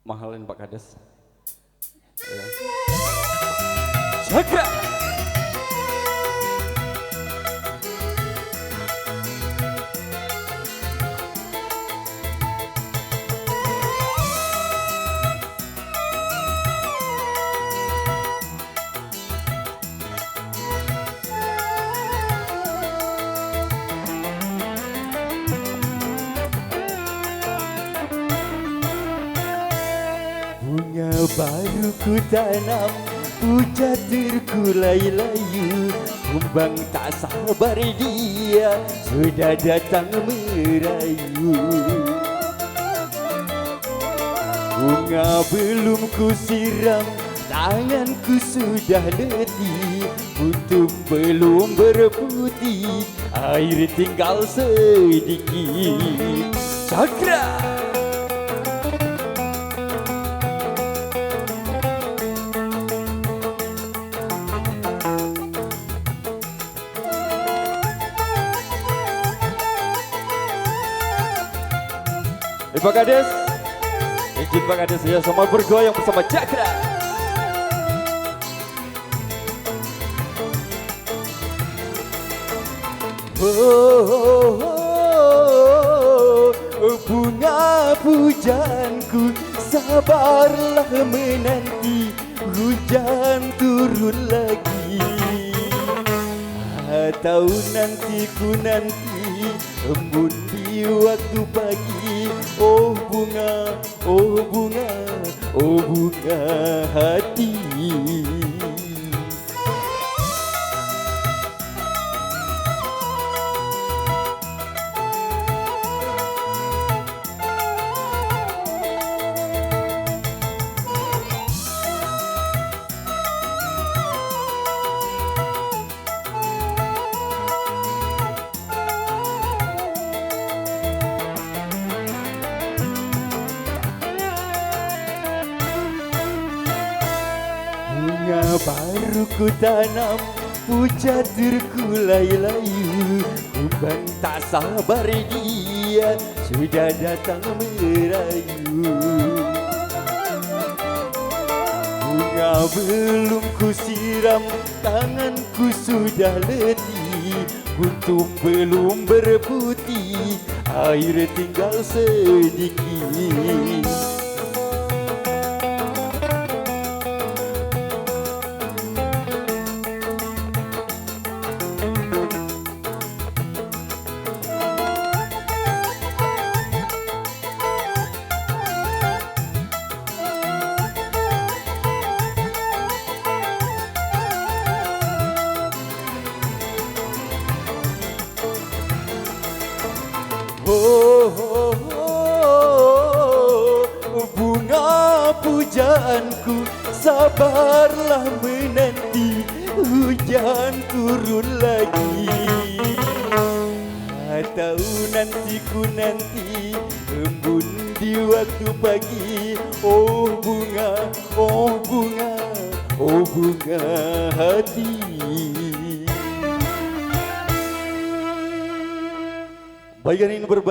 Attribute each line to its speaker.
Speaker 1: mahalin Pak Kades. Ya. Jaga.
Speaker 2: Bunga baru ku tanam, puja terkulai layu, kumbang tak sabar dia sudah datang merayu. Bunga belum ku siram, tanganku sudah letih, kuntum belum berputih, air tinggal sedikit. Cakra.
Speaker 1: Pak Kades, izin Pak Kades ya sama bergoyang bersama Cakra.
Speaker 2: Bunga pujaanku, sabarlah menanti hujan turun lagi. Atau nanti ku nanti embun di waktu pagi. Oh bunga, oh bunga, oh bunga hati. Bunga baru ku tanam, puja terkulai layu, kumbang tak sabar dia sudah datang merayu. Bunga belum ku siram, tanganku sudah letih, kuntum belum berputih, air tinggal sedikit. Bunga pujaanku, sabarlah menanti hujan turun lagi. Atau nanti ku nanti embun di waktu pagi. Oh bunga, oh bunga, oh bunga hati. Bagian ini berbahasa